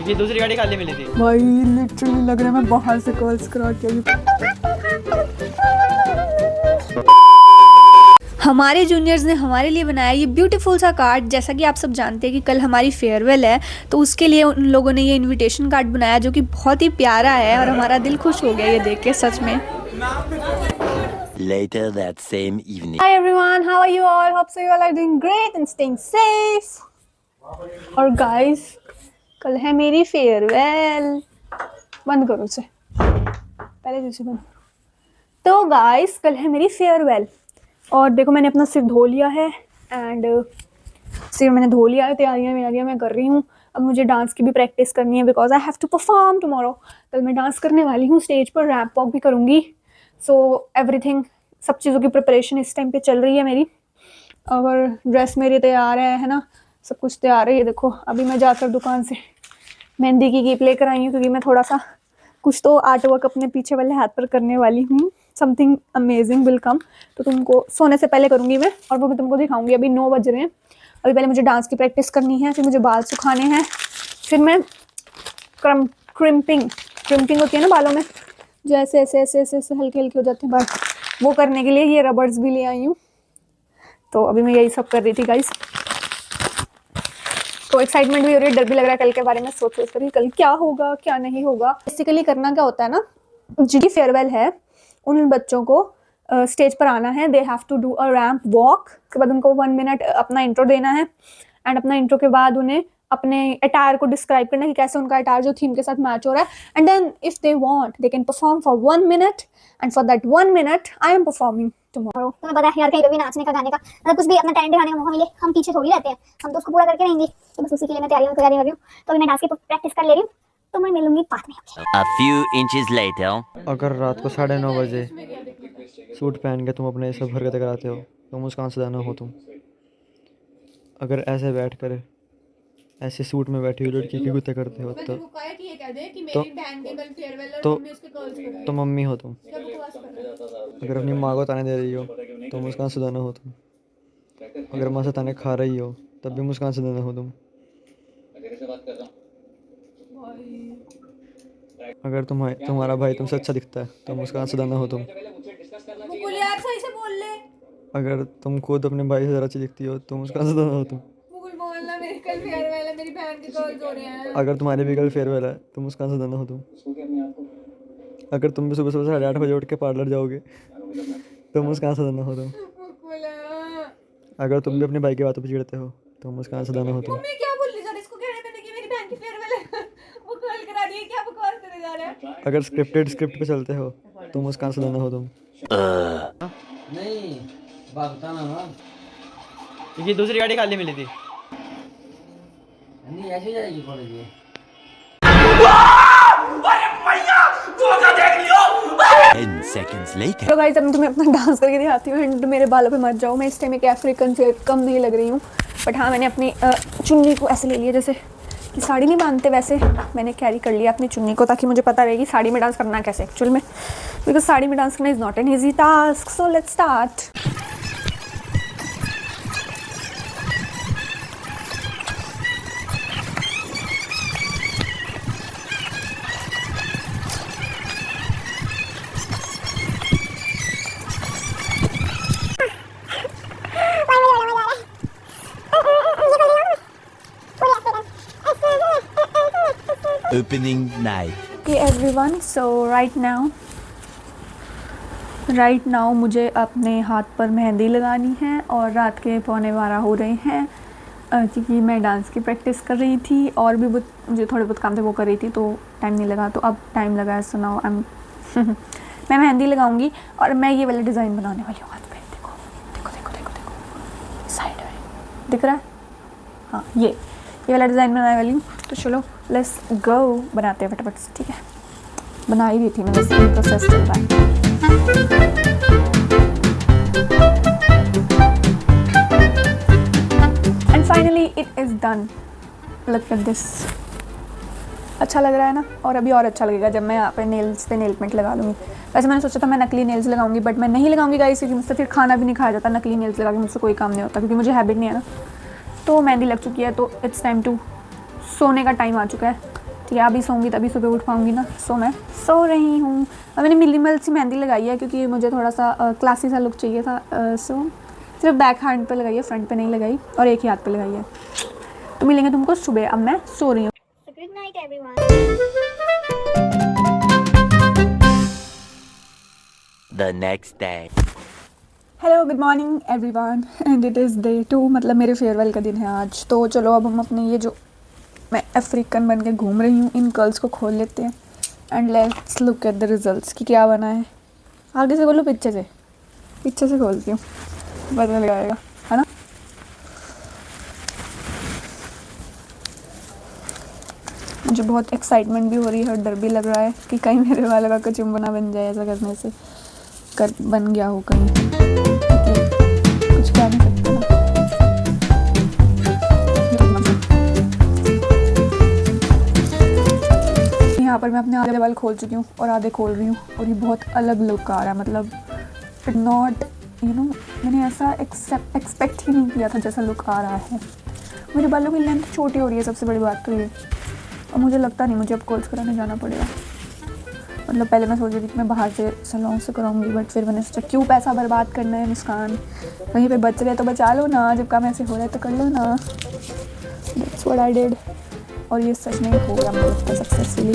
ये दूसरी गाड़ी खाली मिली थी भाई। लिटरली लग रहा है मैं बाहर से कॉल्स करा के हमारे जूनियर्स ने हमारे लिए बनाया ये ब्यूटीफुल सा कार्ड। जैसा कि आप सब जानते हैं कि कल हमारी फेयरवेल है, तो उसके लिए उन लोगों ने ये इनविटेशन कार्ड बनाया जो कि बहुत ही प्यारा है और हमारा दिल खुश हो गया ये देख के सच में। Later that same evening. Hi everyone, how are you all? Hope so you all are doing great and staying safe. और guys, कल है मेरी फेयरवेल। बंद करो उसे, पहले दूसरी बंद। तो guys, कल है मेरी फेयरवेल और देखो मैंने अपना सिर धो लिया है एंड सिर मैंने धो लिया है, तैयारियाँ मैं कर रही हूँ। अब मुझे डांस की भी प्रैक्टिस करनी है because I have to perform tomorrow. कल मैं डांस करने वाली हूँ, स्टेज पर रैप वॉक भी करूँगी। सो एवरीथिंग, सब चीज़ों की प्रिपरेशन इस टाइम पे चल रही है मेरी। और ड्रेस मेरी तैयार है ना, सब कुछ तैयार है। ये देखो अभी मैं जाकर दुकान से मेहंदी की कीप लेकर आई हूँ क्योंकि मैं थोड़ा सा कुछ तो आर्ट वर्क अपने पीछे वाले हाथ पर करने वाली हूँ। समथिंग अमेजिंग विल कम, तो तुमको सोने से पहले करूँगी मैं और वो मैं तुमको दिखाऊंगी। अभी 9 बज रहे हैं, अभी पहले मुझे डांस की प्रैक्टिस करनी है, फिर मुझे बाल सुखाने हैं, फिर मैं क्रिम्पिंग होती है ना बालों में, जो ऐसे ऐसे ऐसे ऐसे ऐसे हल्के हल्के हो जाते हैं बाल, वो करने के लिए ये रबर्स भी ले आई हूँ। तो अभी मैं यही सब कर रही थी गाइस। तो एक्साइटमेंट भी हो रही है, डर भी लग रहा है कल के बारे में सोच कर कल क्या होगा क्या नहीं होगा। बेसिकली करना क्या होता है ना, जिनकी फेयरवेल है उन बच्चों को स्टेज पर आना है। They have to do a ramp walk. उसके बाद उनको 1 मिनट अपना इंट्रो देना है एंड अपना इंट्रो के बाद उन्हें अपने अटायर को डिस्क्राइब करना है कि कैसे उनका अटायर जो थीम के साथ मैच हो रहा है। And then if they want they can perform for 1 minute and for that 1 minute I am performing tomorrow. तुम्हें पता है यार, कहीं पे भी नाचने का गाने का मतलब कुछ भी अपना टैलेंट दिखाने का मौका मिले, हम पीछे थोड़ी रहते हैं, हम तो उसको पूरा करके रहेंगे। तो बस उसी के लिए मैं तैयारी कर रही हूँ। तो अभी मैं डांस की प्रैक्टिस कर ले रही हूँ, तो मैं मिलूंगी बाद में। A few inches later. अगर रात को 9:30 बजे सूट पहन के तुम अपने सब हरकतें कराते हो तो मुस्कान सदाना हो तुम। अगर ऐसे बैठ कर ऐसे सूट में बैठी हुई लड़की की गुत्ते करते हो तो मम्मी हो तुम। अगर अपनी माँ को ताने दे रही हो तो मुस्कान सदाना हो तुम। अगर माँ से ताने खा रही हो तब भी मुस्कान सदाना हो तुम। अगर तुम्हारा भाई तुमसे अच्छा दिखता है तो मुस्कान सदाना हो तुम। यार सही से बोल ले। अगर तुम खुद अपने भाई से ज़रा अच्छी दिखती हो तो मुस्कान सदाना हो तुम। बोलना मेरी कल फेयरवेल है, मेरी बहन के गर्ल्स हो रहे हैं। अगर तुम्हारी भी कल फेयरवेल है तो मुस्कान सदाना हो तुम। अगर तुम भी सुबह सुबह 8:30 बजे उठ के पार्लर जाओगे तो मुस्कान सदाना हो तुम। अगर तुम भी अपने भाई की बातों पर चिढ़ते हो तो मुस्कान सदाना हो तुम। मैं क्या बोल रही जा रही, इसको कह रहे थे कि मेरी बहन की फेयरवेल है वो कल करा रही है, क्या बकवास करे जा रहा है। अगर स्क्रिप्ट पे चलते हो तो मुस्कान सदाना हो तुम। नहीं भागता ना, ये दूसरी गाड़ी खाली मिली थी। नहीं ऐसे जाएगी पड़ेगी। Ten seconds later. तो गाइस अब मैं तुम्हें अपना डांस करके दिखाती हूँ एंड मेरे बालों पे मत जाओ। मैं इस टाइम एक अफ्रीकन से कम नहीं लग रही हूँ, बट हाँ मैंने अपनी चुन्नी को ऐसे ले लिया जैसे कि साड़ी नहीं बांधते, वैसे मैंने कैरी कर लिया अपनी चुन्नी को ताकि मुझे पता रहे कि साड़ी में डांस करना कैसे एक्चुअल में, बिकॉज साड़ी में डांस करना is not an easy task. So let's start. Opening night. Okay everyone, so right now मुझे अपने हाथ पर मेहंदी लगानी है और रात के 11:15 हो रहे हैं क्योंकि मैं डांस की प्रैक्टिस कर रही थी और भी मुझे थोड़े बहुत काम थे वो कर रही थी, तो टाइम नहीं लगा। तो अब टाइम लगा है, सो नाउ मैं मेहंदी लगाऊंगी और मैं ये वाला डिज़ाइन बनाने वाली हूँ हाथ पे। देखो देखो देखो देखो देखो साइड में दिख रहा है, हाँ ये वाला डिज़ाइन बनाने वाली हूँ। तो चलो लेट्स गो, बनाते हैं फटाफट से, ठीक है। बना ही रही थी मैं, वैसे प्रोसेस चल रहा है। And finally it is done. Look at this, अच्छा लग रहा है ना। और अभी और अच्छा लगेगा जब मैं यहाँ पे नेल्स पे नेल पेंट लगा लूँगी। वैसे मैंने सोचा था मैं नकली नेल्स लगाऊंगी, बट मैं नहीं लगाऊंगी गाइस क्योंकि मुझसे फिर खाना भी नहीं खाया जाता। नकली नेल्स लगा के मुझसे कोई काम नहीं होता क्योंकि मुझे हैबिट नहीं है ना। तो मेहंदी लग चुकी है, तो इट्स टाइम टू सोने का टाइम आ चुका है। ठीक है, अभी सोऊंगी तभी सुबह उठ पाऊंगी ना, सो मैं सो रही हूँ। अब मैंने मिनिमल सी मेहंदी लगाई है क्योंकि मुझे थोड़ा सा क्लासी सा लुक चाहिए था, सो सिर्फ बैक हैंड पे लगाई है, फ्रंट पे नहीं लगाई, और एक ही हाथ पे लगाई है। तो मिलेंगे तुमको सुबह, अब मैं सो रही हूँ। Good night everyone. The next day. Hello, good morning everyone, and it is day 2, मतलब मेरे फेयरवेल का दिन है आज। तो चलो अब हम अपने ये जो मैं अफ्रीकन बन के घूम रही हूँ इन कर्ल्स को खोल लेते हैं, and let's look at the results कि क्या बना है। आगे से खोलो, पीछे से खोलती हूँ, पता लगाएगा, है ना। मुझे बहुत एक्साइटमेंट भी हो रही है और डर भी लग रहा है कि कहीं मेरे वालों का कचुम्बना बन जाए, ऐसा करने से बन गया हो कहीं, कुछ कह नहीं सकते ना। यहाँ पर मैं अपने आधे बाल खोल चुकी हूँ और आधे खोल रही हूँ, और ये बहुत अलग लुक आ रहा है, मतलब नॉट मैंने ऐसा एक्सपेक्ट ही नहीं किया था जैसा लुक आ रहा है। मेरे बालों की लेंथ छोटी हो रही है, सबसे बड़ी बात तो ये, और मुझे लगता नहीं मुझे अब कर्ल्स कराने जाना पड़ेगा। मतलब पहले मैं सोच रही थी कि मैं बाहर से सैलून से कराऊंगी, बट फिर मैंने सोचा क्यों पैसा बर्बाद करना है मुस्कान, वहीं पे बच रहे तो बचा लो ना, जब काम ऐसे हो रहा है तो कर लो ना। दैट्स व्हाट आई डिड, और ये सच में हो गया मुझे लगता है सक्सेसफुली।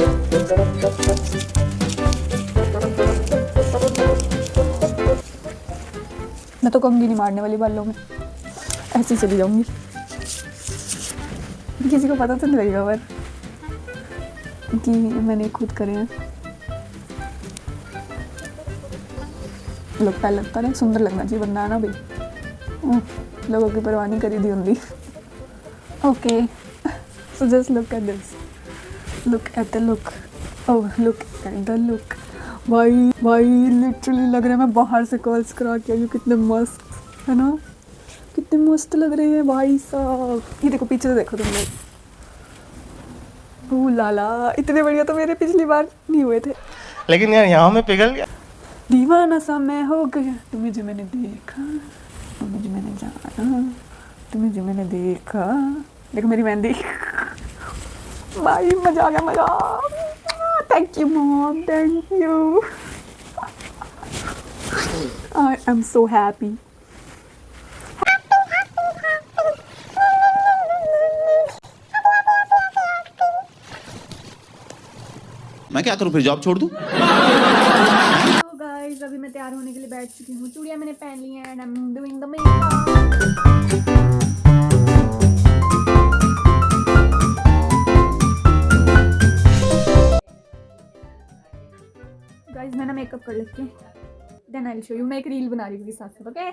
मैं तो कंघी नहीं मारने वाली बालों में, ऐसे ही चली जाऊंगी, किसी को पता तो नहीं लगेगा पर कि मैंने खुद करे हैं। लगता है सुंदर लगना चाहिए बंदा, है ना भाई, लोगों की परवाह नहीं करी दी होंगी। Okay, so just look at this, look at the look, oh look at the look. भाई लिटरली लग रहा है मैं बाहर से कर्ल्स करा के आई हूँ, कितने मस्त है ना, कितने मस्त लग रहे हैं भाई साहब। ये देखो, पीछे से देखो तुम लोग, ओह लाला, इतने बढ़िया तो मेरे पिछली बार नहीं हुए थे, लेकिन यार यहाँ में पिघल गया। दीवाना सा मैं हो गया, तुम्हें जो मैंने देखा, तुम्हें जो मैंने जाना, तुम्हें जो मैंने देखा। देखो मेरी मेहंदी, भाई मजा आ गया, मजा। Thank you mom, thank you, I am so happy. मैं क्या करूं, फिर जॉब छोड़ दूं? तो गाइस अभी मैं तैयार होने के लिए बैठ चुकी हूँ, चूड़ियाँ मैंने पहन ली हैं, and I am doing the makeup. Guys मैं ना मेकअप कर लेती हूँ, then I will show you. मैं एक रील बना रही हूँ साथ साथ, ओके।